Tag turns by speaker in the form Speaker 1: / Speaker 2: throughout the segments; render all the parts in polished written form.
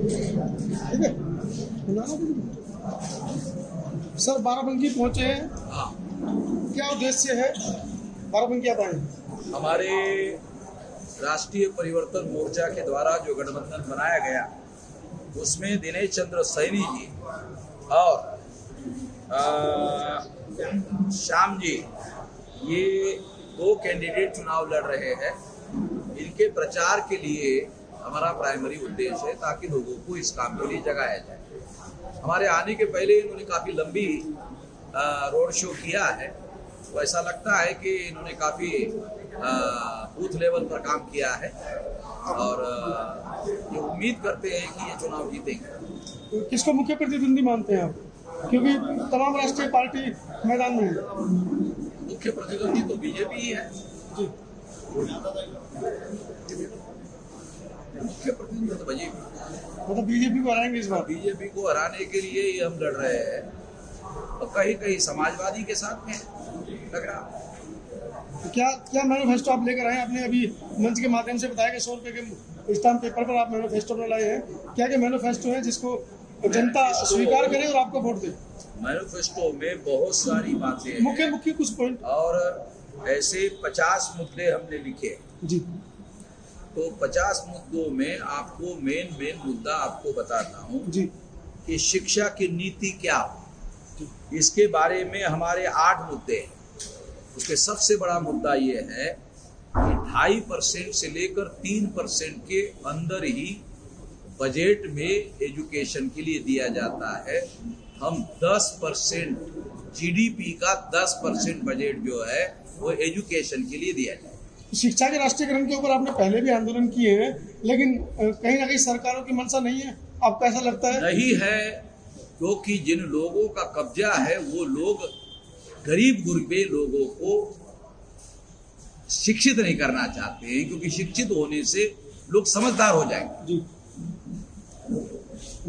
Speaker 1: ठीक है सर, बाराबंकी पहुंचे हैं।
Speaker 2: हाँ,
Speaker 1: क्या उद्देश्य है बाराबंकी आप आए?
Speaker 2: हमारे राष्ट्रीय परिवर्तन मोर्चा के द्वारा जो गठबंधन बनाया गया उसमें दिनेश चंद्र सैनी जी और श्याम जी, ये दो कैंडिडेट चुनाव लड़ रहे हैं। इनके प्रचार के लिए हमारा प्राइमरी उद्देश्य है ताकि लोगों को इस काम के लिए जगाया जाए। हमारे आने के पहले इन्होंने काफ़ी लंबी रोड शो किया है, तो ऐसा लगता है कि इन्होंने काफ़ी बूथ लेवल पर काम किया है और ये उम्मीद करते हैं कि ये चुनाव जीतेंगे।
Speaker 1: तो किसको मुख्य प्रतिद्वंदी मानते हैं आप, क्योंकि तमाम राष्ट्रीय पार्टी मैदान में है?
Speaker 2: मुख्य प्रतिद्वंदी तो बीजेपी ही है
Speaker 1: जी।
Speaker 2: मुख्य प्रतिद्वंदी तो बीजेपी,
Speaker 1: मतलब बीजेपी को हराएंगे इस बार?
Speaker 2: बीजेपी को हराने के लिए ही हम लड़ रहे हैं और कहीं कहीं समाजवादी के साथ में लग रहा।
Speaker 1: तो क्या मैनिफेस्टो आप लेकर आए? आपने अभी मंच के माध्यम से बताया कि 100 रुपए के स्टाम्प पेपर पर आप मैनिफेस्टो में लाए हैं। क्या मैनिफेस्टो है जिसको जनता स्वीकार करे और आपको वोट दे?
Speaker 2: मैनिफेस्टो में बहुत सारी बातें हैं,
Speaker 1: मुख्य कुछ पॉइंट,
Speaker 2: और ऐसे 50 मुद्दे हमने लिखे
Speaker 1: जी।
Speaker 2: तो 50 मुद्दों में आपको मेन मुद्दा आपको बताता हूँ
Speaker 1: जी
Speaker 2: कि शिक्षा की नीति क्या हो, इसके बारे में हमारे 8 मुद्दे हैं। उसके सबसे बड़ा मुद्दा ये है कि 2.5% से लेकर 3% के अंदर ही बजट में एजुकेशन के लिए दिया जाता है। हम 10% जीडीपी का 10% बजट जो है वो एजुकेशन के लिए दिया जाए।
Speaker 1: शिक्षा के राष्ट्रीयकरण के ऊपर आपने पहले भी आंदोलन किए हैं, लेकिन कहीं ना कहीं सरकारों की मंशा नहीं है, आपको ऐसा लगता है?
Speaker 2: नहीं है, क्योंकि जिन लोगों का कब्जा है वो लोग गरीब गुरबे लोगों को शिक्षित नहीं करना चाहते हैं, क्योंकि शिक्षित होने से लोग समझदार हो जाएंगे।
Speaker 1: जी।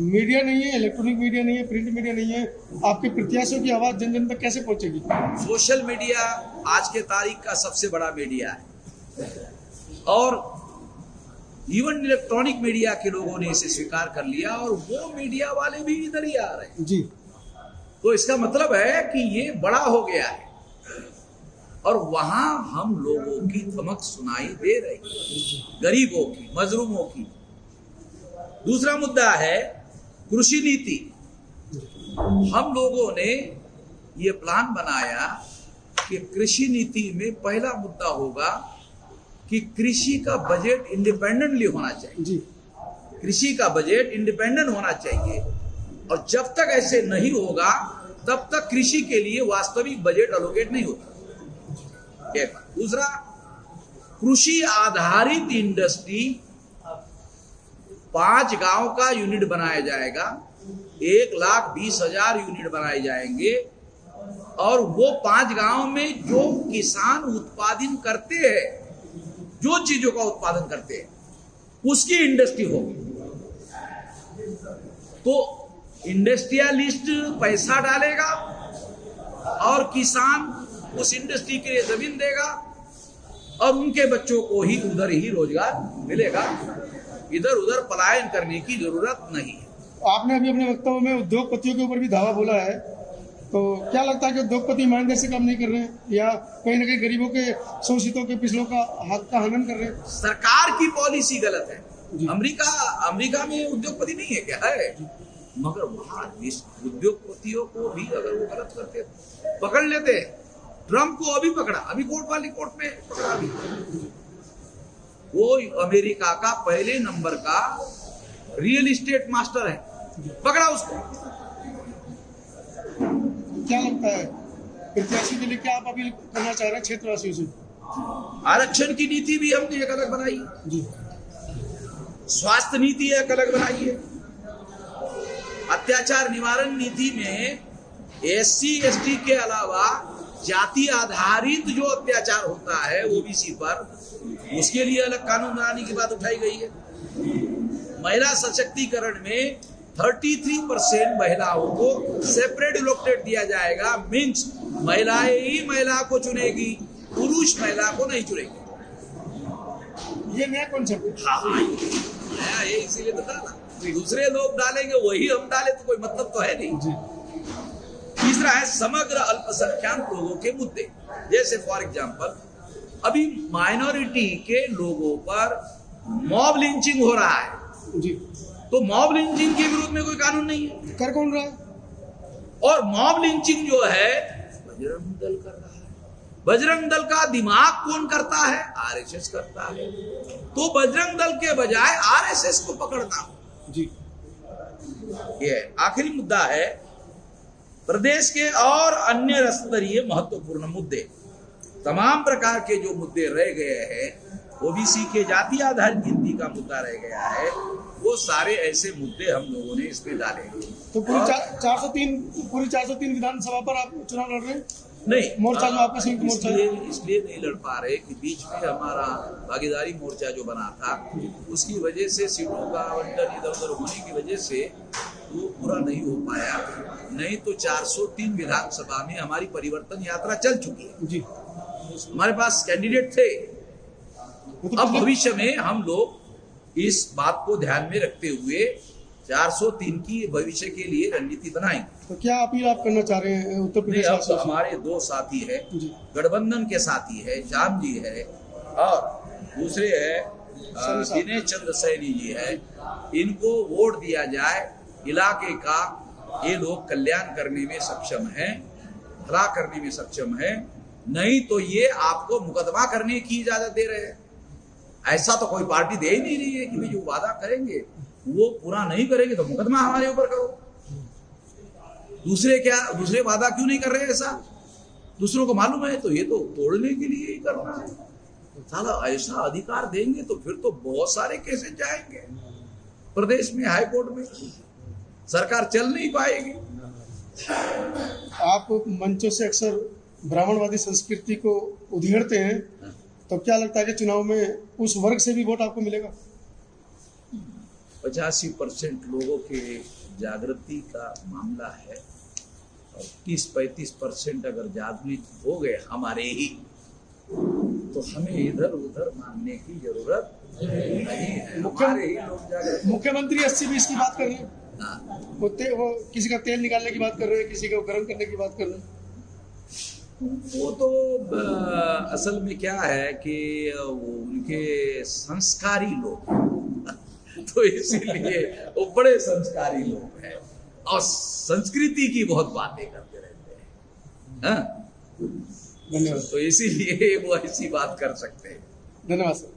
Speaker 1: मीडिया नहीं है, इलेक्ट्रॉनिक मीडिया नहीं है, प्रिंट मीडिया नहीं है, आपके प्रत्याशियों की आवाज जन जन तक कैसे पहुंचेगी?
Speaker 2: सोशल मीडिया आज के तारीख का सबसे बड़ा मीडिया है और इवन इलेक्ट्रॉनिक मीडिया के लोगों ने इसे स्वीकार कर लिया और वो मीडिया वाले भी इधर ही आ रहे हैं।
Speaker 1: जी।
Speaker 2: तो इसका मतलब है कि ये बड़ा हो गया है और वहां हम लोगों की धमक सुनाई दे रही है, गरीबों की, मजलूमों की। दूसरा मुद्दा है कृषि नीति। हम लोगों ने ये प्लान बनाया कि कृषि नीति में पहला मुद्दा होगा कि कृषि का बजट इंडिपेंडेंटली होना चाहिए।
Speaker 1: जी। कृषि
Speaker 2: का बजट इंडिपेंडेंट होना चाहिए और जब तक ऐसे नहीं होगा तब तक कृषि के लिए वास्तविक बजट एलोकेट नहीं होता। एक। दूसरा, कृषि आधारित इंडस्ट्री 5 गांव का यूनिट बनाया जाएगा, 1,20,000 यूनिट बनाए जाएंगे और वो 5 गांव में जो किसान उत्पादन करते हैं, जो चीजों का उत्पादन करते हैं, उसकी इंडस्ट्री होगी। तो इंडस्ट्रियलिस्ट पैसा डालेगा और किसान उस इंडस्ट्री के लिए जमीन देगा और उनके बच्चों को ही उधर ही रोजगार मिलेगा। इधर उधर पलायन करने की जरूरत नहीं है।
Speaker 1: आपने अभी अपने वक्तव्य में उद्योगपतियों के ऊपर भी धावा बोला है, तो क्या लगता है कि उद्योगपति ईमानदारी से काम नहीं कर रहे हैं या कहीं ना कहीं गरीबों के, शोषितों के, पिछलों का हक का हनन कर रहे हैं?
Speaker 2: सरकार की पॉलिसी गलत है। अमेरिका में उद्योगपति नहीं है क्या? है, मगर वहां उद्योगपतियों को भी अगर वो गलत करते पकड़ लेते। ट्रम्प को अभी पकड़ा, अभी कोर्ट में पकड़ा भी। वो अमेरिका का पहले नंबर का रियल एस्टेट मास्टर है, पकड़ा उसको।
Speaker 1: क्या लगता है प्रत्याशी के लिए, क्या आप अभी करना चाह रहे हैं क्षेत्रवासियों से?
Speaker 2: आरक्षण की नीति भी हमने एक अलग बनाई
Speaker 1: जी।
Speaker 2: स्वास्थ्य नीति एक अलग बनाई है। अत्याचार निवारण नीति में SC ST के अलावा जाति आधारित जो अत्याचार होता है ओबीसी पर, उसके लिए अलग कानून बनाने की बात उठाई गई है। महिला सशक्तिकरण में 33% महिलाओं को सेपरेट इलेक्टेड दिया जाएगा। मीन्स महिलाएं ही महिला को चुनेगी, पुरुष महिला को नहीं चुनेगी।
Speaker 1: ये नया कॉन्सेप्ट है।
Speaker 2: हाँ, नया है इसीलिए तो डाला। दूसरे लोग डालेंगे वही हम डाले तो कोई मतलब तो है नहीं।
Speaker 1: जी
Speaker 2: तीसरा है समग्र अल्पसंख्यक लोगों के मुद्दे, जैसे फॉर एग्जांपल अभी माइनॉरिटी के लोगों पर मॉब लिंचिंग हो रहा है,
Speaker 1: जी
Speaker 2: तो मॉब लिंचिंग के विरोध में कोई कानून नहीं है।
Speaker 1: कर कौन रहा है?
Speaker 2: और मॉब लिंचिंग जो है बजरंग दल कर रहा है। बजरंग दल का दिमाग कौन करता है? आरएसएस करता है। तो बजरंग दल के बजाय आरएसएस को पकड़ना।
Speaker 1: जी
Speaker 2: ये आखिरी मुद्दा है प्रदेश के और अन्य स्तरीय महत्वपूर्ण मुद्दे। तमाम प्रकार के जो मुद्दे रह गए हैं, ओबीसी के जाति आधारित गिनती का मुद्दा रह गया है, वो सारे ऐसे मुद्दे हम लोगों ने इसमें डाले।
Speaker 1: तो पूरी 403 विधानसभा पर आप चुनाव लड़ रहे हैं?
Speaker 2: नहीं,
Speaker 1: मोर्चा जो आपका संयुक्त मोर्चा है,
Speaker 2: इसलिए नहीं लड़ पा रहे कि बीच में हमारा भागीदारी मोर्चा जो बना था उसकी वजह से सीटों का आवंटन इधर उधर होने की वजह से वो पूरा नहीं हो पाया। नहीं तो 403 विधानसभा में हमारी परिवर्तन यात्रा चल चुकी है।
Speaker 1: जी
Speaker 2: हमारे पास कैंडिडेट थे।
Speaker 1: तो
Speaker 2: अब भविष्य में हम लोग इस बात को ध्यान में रखते हुए 403 की भविष्य के लिए रणनीति बनाएंगे।
Speaker 1: तो क्या अपील आप करना चाह रहे हैं उत्तर प्रदेश
Speaker 2: अब
Speaker 1: वासियों
Speaker 2: तो
Speaker 1: से?
Speaker 2: हमारे दो साथी है,
Speaker 1: जी
Speaker 2: गठबंधन के साथी है, श्याम जी है और दूसरे है दिनेश चंद्र सैनी जी है। इनको वोट दिया जाए, इलाके का ये लोग कल्याण करने में सक्षम है, भला करने में सक्षम है। नहीं तो ये आपको मुकदमा करने की इजाजत दे रहे हैं। ऐसा तो कोई पार्टी दे ही नहीं रही है कि भाई जो वादा करेंगे वो पूरा नहीं करेंगे तो मुकदमा हमारे ऊपर करो। दूसरे वादा क्यों नहीं कर रहे? ऐसा दूसरों को मालूम है तो ये तो तोड़ने के लिए ही करना है। साला ऐसा अधिकार देंगे तो फिर तो बहुत सारे केसेस जाएंगे प्रदेश में, हाई कोर्ट में, सरकार चल नहीं पाएगी।
Speaker 1: आप मंचों से अक्सर ब्राह्मणवादी संस्कृति को उधेड़ते हैं, तो क्या लगता है कि चुनाव में उस वर्ग से भी वोट आपको मिलेगा?
Speaker 2: 85% लोगों के जागृति का मामला है और 30-35% अगर जागृत हो गए हमारे ही, तो हमें इधर उधर मानने की जरूरत नहीं है। हमारे ही लोग जागृत।
Speaker 1: मुख्यमंत्री 80-20 की बात कर रहे हैं,
Speaker 2: हाँ।
Speaker 1: वो किसी का तेल निकालने की बात कर रहे हैं, किसी को गर्म करने की बात कर रहे हैं।
Speaker 2: वो तो असल में क्या है कि उनके संस्कारी लोग तो इसीलिए वो बड़े संस्कारी लोग हैं और संस्कृति की बहुत बातें करते रहते हैं। हाँ?
Speaker 1: धन्यवाद।
Speaker 2: तो इसीलिए वो ऐसी बात कर सकते हैं।
Speaker 1: धन्यवाद सर।